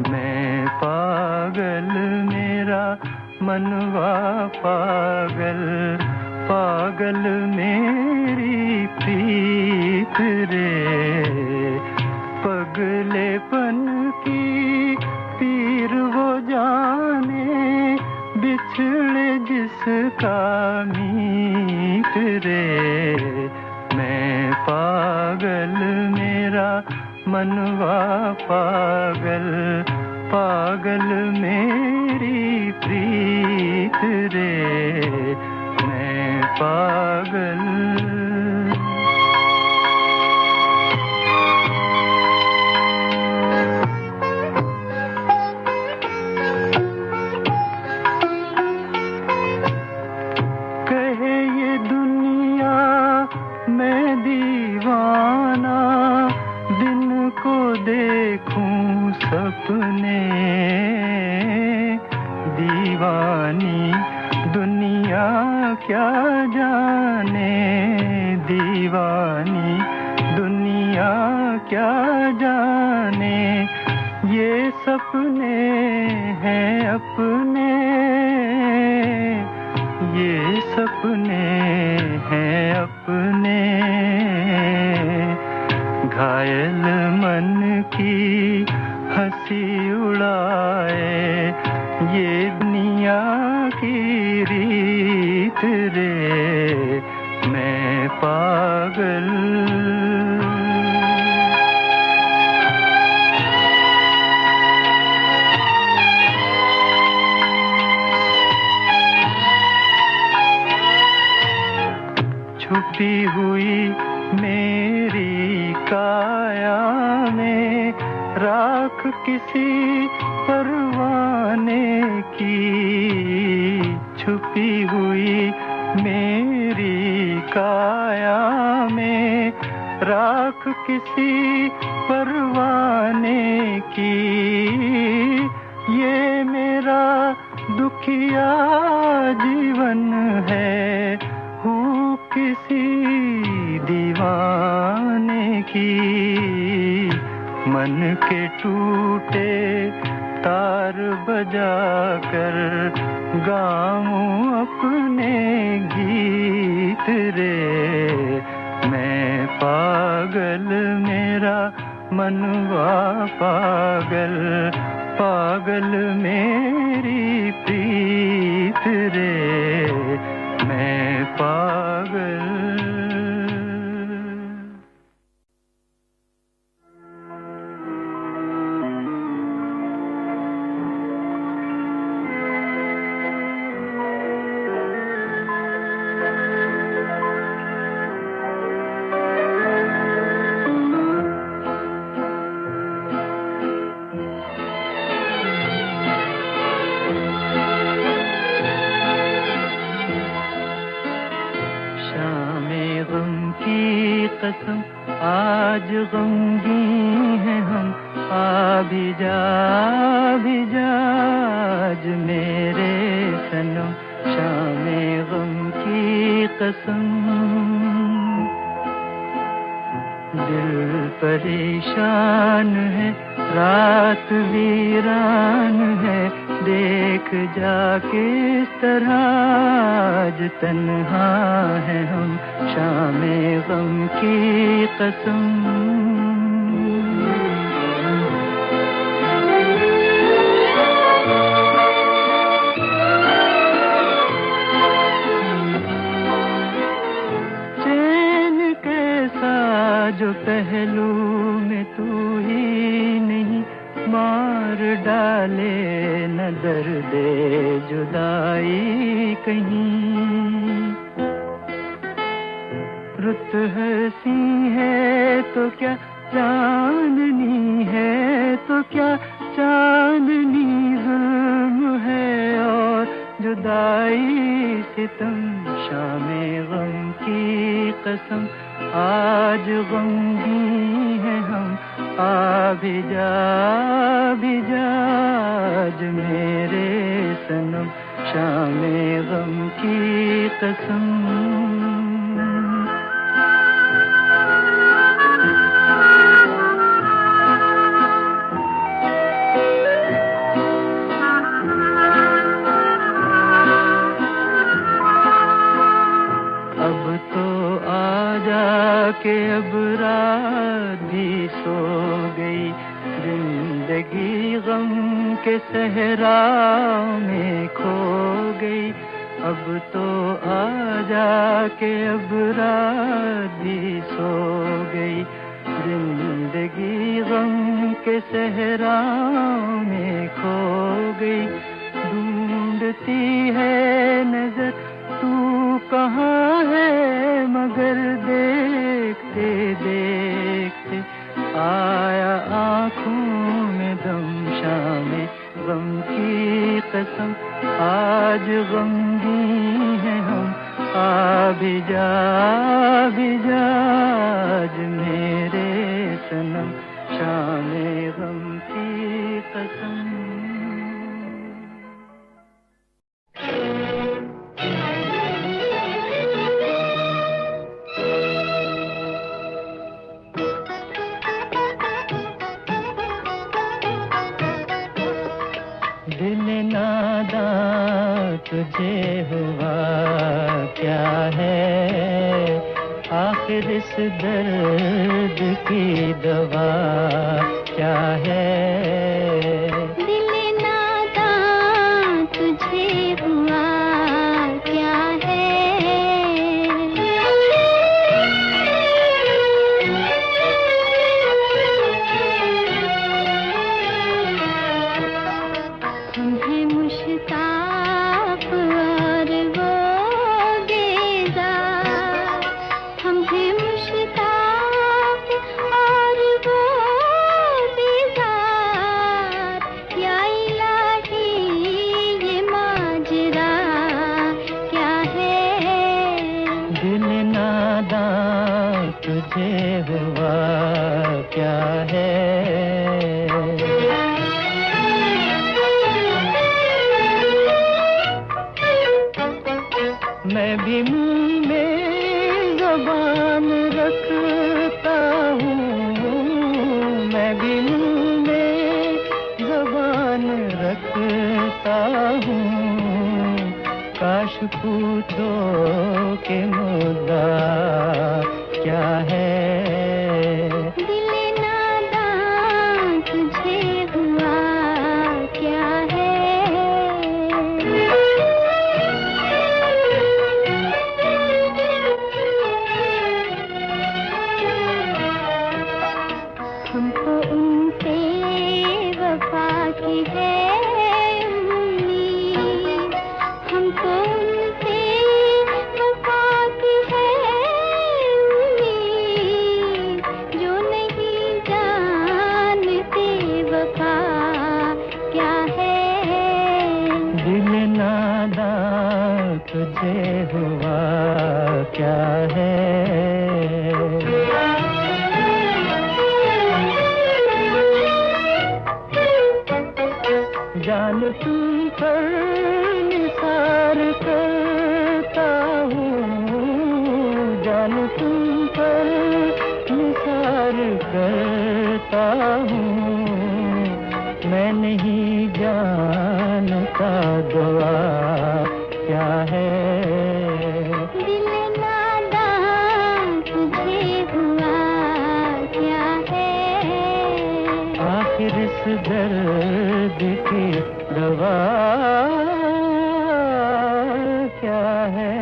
मैं पागल मेरा मनवा पागल, पागल मेरी प्रीत रे। पगलेपन की पीर वो जाने, बिछड़े जिसका मीत रे। मैं पागल मेरा मनवा पागल, पागल मेरी प्रीत रे। मैं पागल। कहे ये दुनिया मैं दीवाना, दिन को देखूं सपने। दीवानी दुनिया क्या जाने, दीवानी दुनिया क्या जाने। ये सपने हैं अपने, ये सपने हैं अपने। घायल मन की हंसी उड़ाए ये दुनिया की रीत रे। मैं पागल। छुपी हुई मेरी काया में राख किसी परवाने की। छुपी हुई मेरी काया में राख किसी परवाने की। ये मेरा दुखिया जीवन है, हूँ किसी दीवाने की। मन के टूटे तार बजाकर गाऊं अपने गीत रे। मैं पागल मेरा मनवा पागल, पागल मेरी प्रीत रे। मैं पागल। कसम आज गमगीन हैं हम, आ भी जा आज मेरे सनम। शामे गम की कसम। दिल परेशान है, रात वीरान है, देख जा किस तरह आज तन्हा है हम। शामे गम की कसम। चैन कैसा जो पहलू में तू ही नहीं, मार डाले न दर्दे जुदाई कहीं। रुत हंसी है तो क्या चांदनी है तो क्या, चांदनी जुल्म है और जुदाई सितम। शामे गम की कसम आज गमगीन है हम, आ भी जा आज मेरे सनम। शामे गम की कसम। जिंदगी गम के सहरा में खो गई, अब तो आजा के अब रात भी सो गई। जिंदगी गम के सहरा में खो गई, ढूंढती है नजर तू कहाँ है, मगर देखते देखते आया आँखों में दम। शामे गम की कसम आज गमगीन है हम, आ भी जा आज मेरे सनम। शामे गम की कसम। दिल नादां तुझे हुआ क्या है, आखिर इस दर्द की दवा क्या है। दिल नादां तुझे हुआ क्या है, तुम्हें मुश्ताक और वो बेजार, तुम्हें मुश्ताक और वो बेजार, या इलाही ये माजरा क्या है। दिल नादां तुझे हुआ क्या है। मैं भी मुंह में ज़बान रखता हूँ, मैं भी मुंह में ज़बान रखता हूँ। काश पूछो कि मुद्दा क्या है। दिल नादां तुझे हुआ क्या है। हमको उनसे वफा की है उम्मीद, हमको उनसे वफा की है उम्मीद, जो नहीं जानते वफा क्या है। दिल नादां तुझे हुआ क्या है। जान तुम पर निसार करता हूँ, जान तुम पर निसार करता हूँ। मैं नहीं जानता दुआ क्या है। दिल नादां तुझे हुआ क्या है, आखिर इस दर्द की दवा क्या है।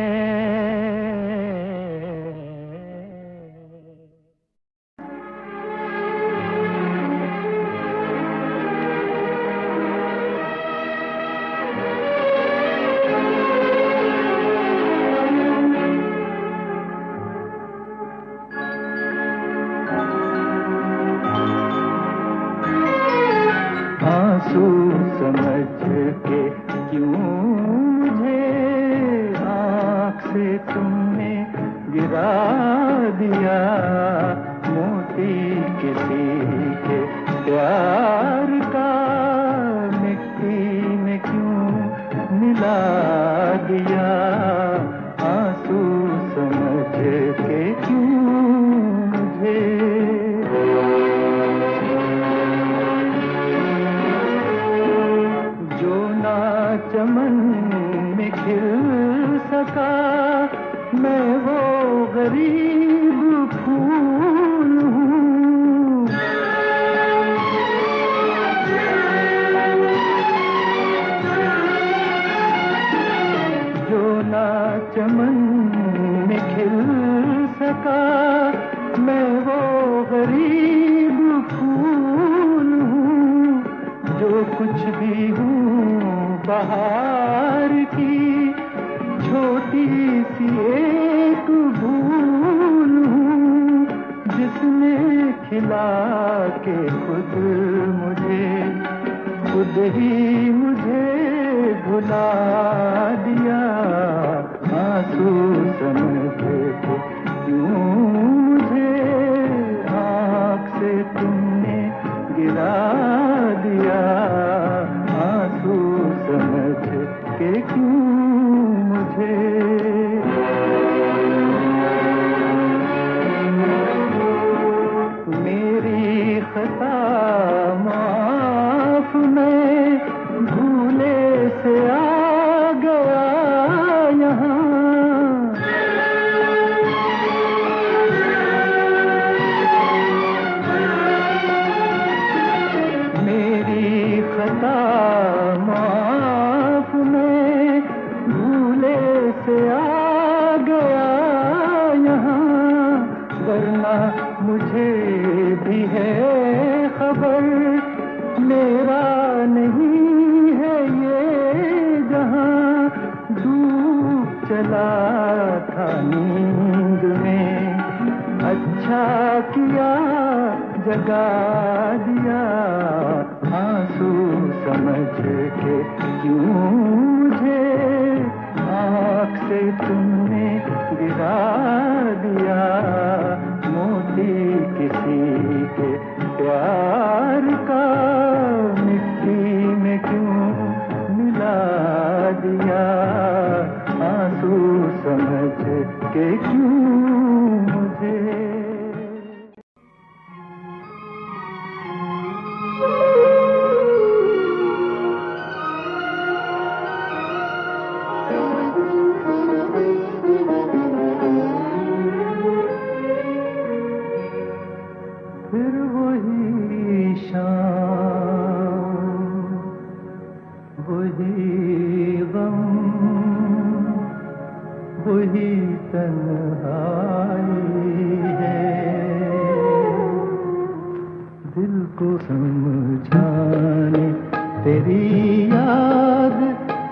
आंसू समझ के क्यों मुझे आँख से तुमने गिरा दिया, मोती किसी के प्यार का मिट्टी में क्यों मिला दिया। आंसू समझ के क्यों मुझे चमन में खिल सका, मैं वो गरीब फूल हूँ। जो कुछ भी हूँ बाहर की, छोटी सी एक भूल हूँ जिसने खिला के खुद ही मुझे भुला दिया। आंसू समझ के क्यों मुझे आँख से तुमने गिरा दिया। आंसू समझ के क्यों मुझे। मेरी खता माफ, मैं भूले से आ गया यहाँ। मेरी खता माफ, मैं भूले से आ गया यहाँ। वरना मुझे भी है खबर, मेरा नहीं है ये जहां। डूब चला था नींद में, अच्छा किया जगा दिया। आंसू समझ के क्यों मुझे आँख से तुमने गिरा दिया। मोती किसी के प्यार का मिट्टी में क्यों मिला दिया। आंसू समझ के क्यों मुझे। फिर वही शाम, वही गम, वही तन्हाई है। दिल को समझाने तेरी याद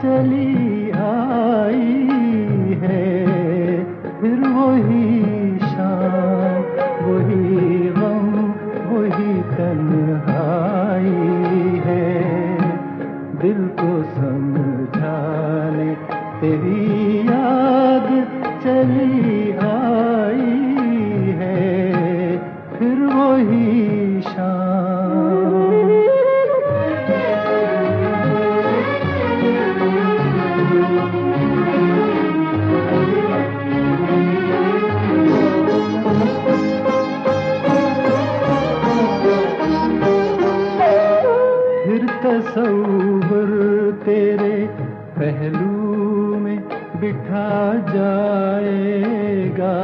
चली आई है। फिर वही शाम, वही गम, वही तन्हाई है। दिल को समझाने तेरी याद चली आई है। फिर वही शाम। तसव्वुर तेरे पहलू में बिठा जाएगा।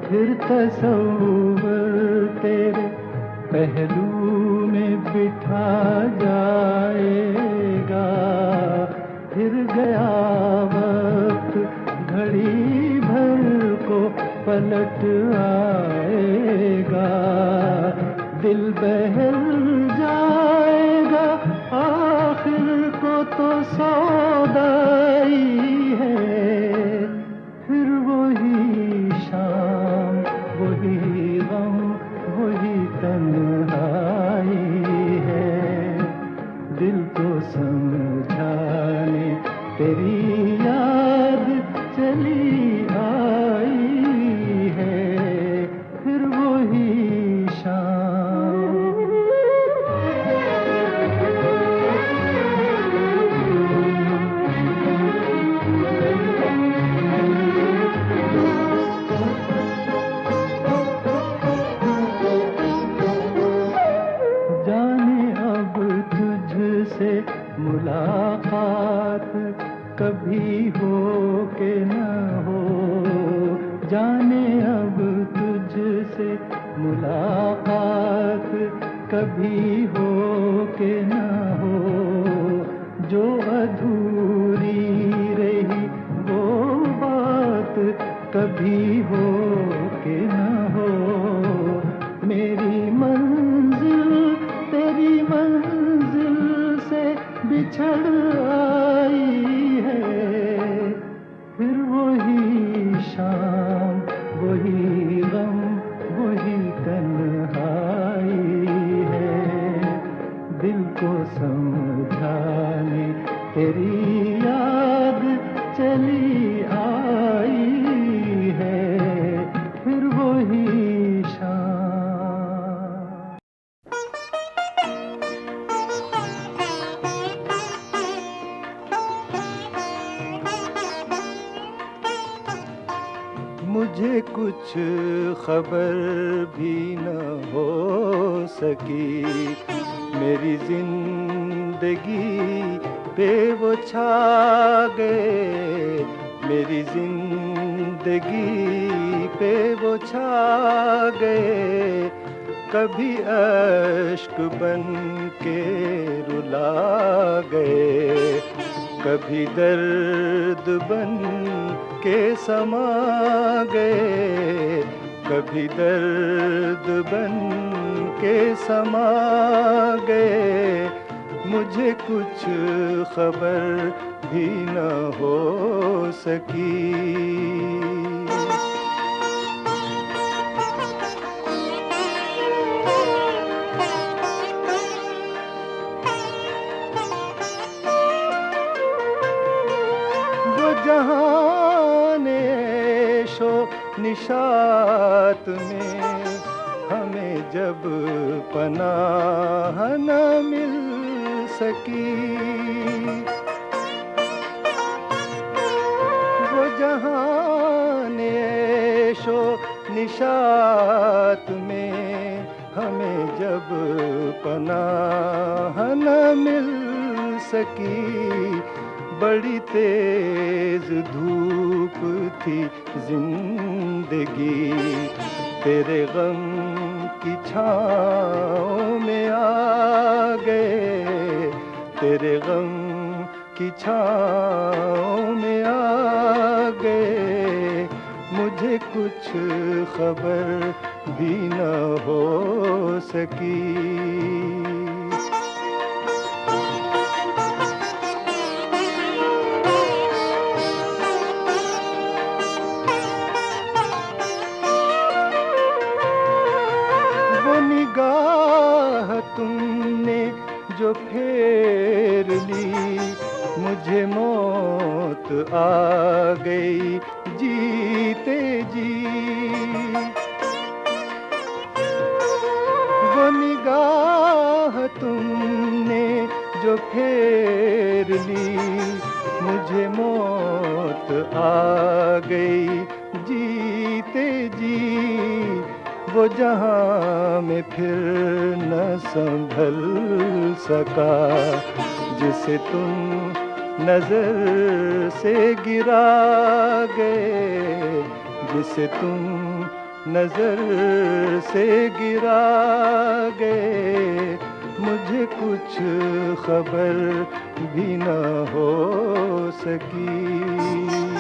फिर तसव्वुर तेरे पहलू में बिठा जाएगा। फिर गया वक्त घड़ी भर को पलट आएगा। दिल बहल जाएगा, आखिर को तो सौदाई है। फिर वही शाम, वही गम, वही तन्हाई है। दिल को समझाने तेरी याद चली आई है। फिर वही शाम। मुलाकात कभी हो के न हो, जाने अब तुझसे मुलाकात कभी हो के न हो। जो अधूरी रही वो बात कभी हो के न हो। मेरी मंजिल तेरी मंजिल बिछड़ आई है, फिर वही शाम, वही गम, वही तन्हाई है। दिल को समझाने तेरी याद चली आई है, फिर वही शाम। मुझे कुछ खबर भी न हो सकी, मेरी जिंदगी पे वो छा गए, मेरी जिंदगी पे वो छा गए। कभी अश्क बन के रुला गए, कभी दर्द बन के समा गए, कभी दर्द बन के समा गए। मुझे कुछ खबर भी न हो सकी। जहाने शो निशात में हमें जब पनाह न मिल सकी, वो जहाने शो निशात में हमें जब पनाह न मिल सकी। बड़ी तेज धूप थी जिंदगी, तेरे गम की छाँव में आ गए, तेरे गम की छाँव में आ गए। मुझे कुछ खबर भी न हो सकी। निगाह तुमने जो फेर ली, मुझे मौत आ गई जीते जी। वो निगाह तुमने जो फेर ली, मुझे मौत आ गई जीते जी। वो जहां में फिर न संभल सका, जिसे तुम नजर से गिरा गए, जिसे तुम नजर से गिरा गए। मुझे कुछ खबर भी न हो सकी।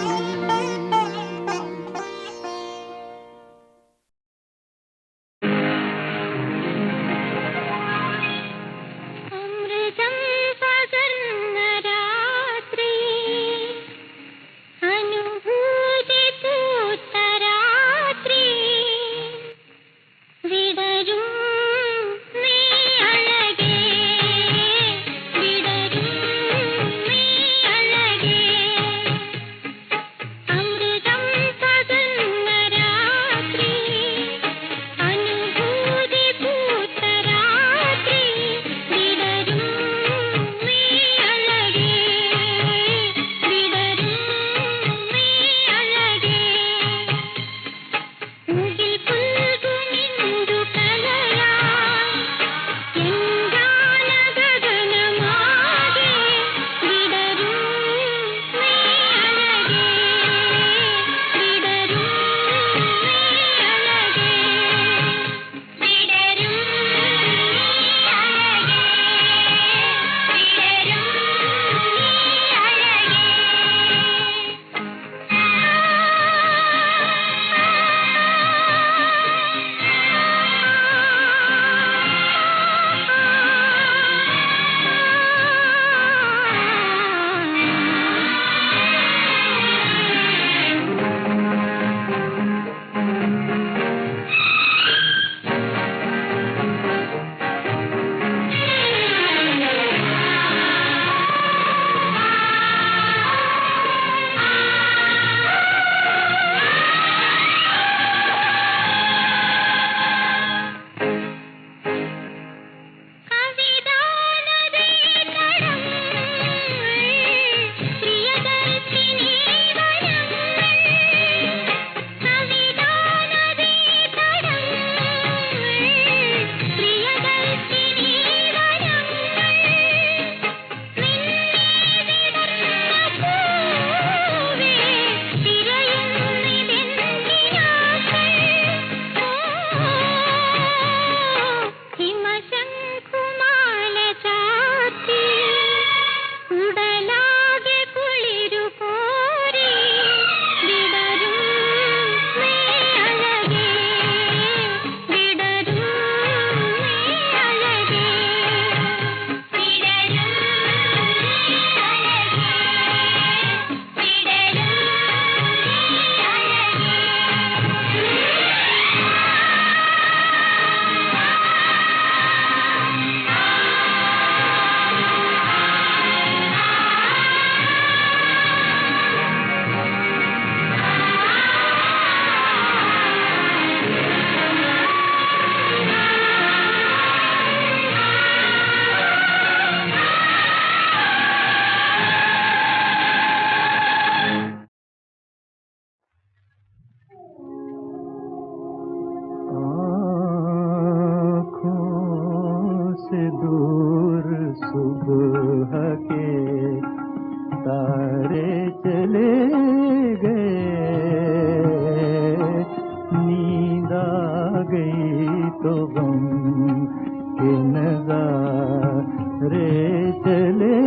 रे चले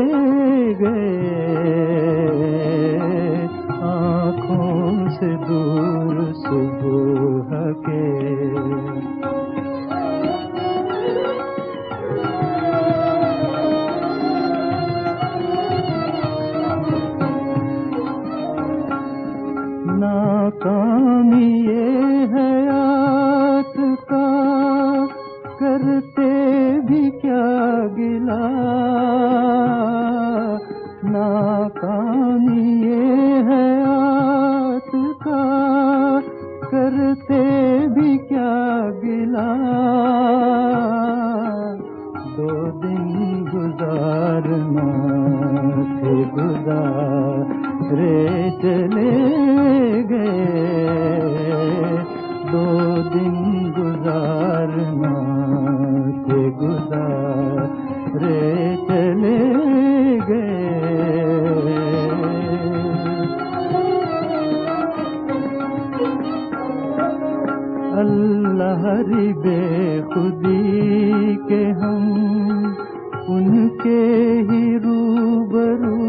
गए आँखों से दूर सुबह के। नाकामी ये हयात का करते भी क्या गिला, नाकामी ये हयात का करते भी क्या गिला। दो दिन गुजारना थे गुजारे चले गए, दो दिन गुजारना थे गुजारे चले गए। अल्लाह हरी बेखुदी के हम उनके ही रूबरू,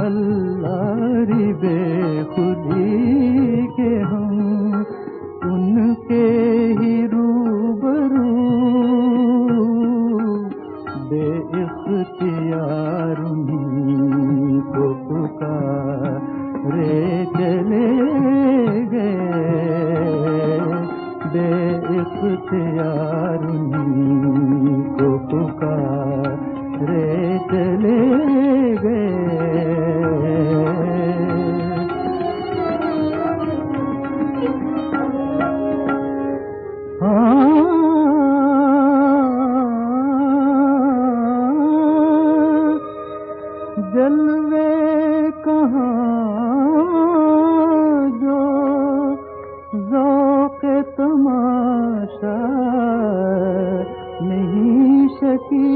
अल्लाह हरी बेखुदी के हम उनके ही रूबरू। बेइख्तियार उन्हीं को पुकारे चले गए, बेइख्तियार उन्हीं को पुकारे चले गए। जलवे कहाँ जो ज़ौक़े तमाशा नहीं सकी,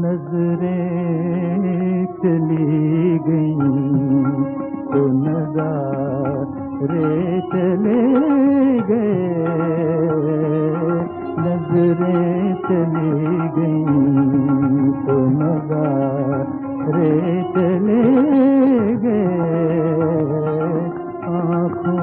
नजरें चली गईं तो नज़ारे चले गए, नजरें चली गईं तो नज़ारे चले गए। आँखों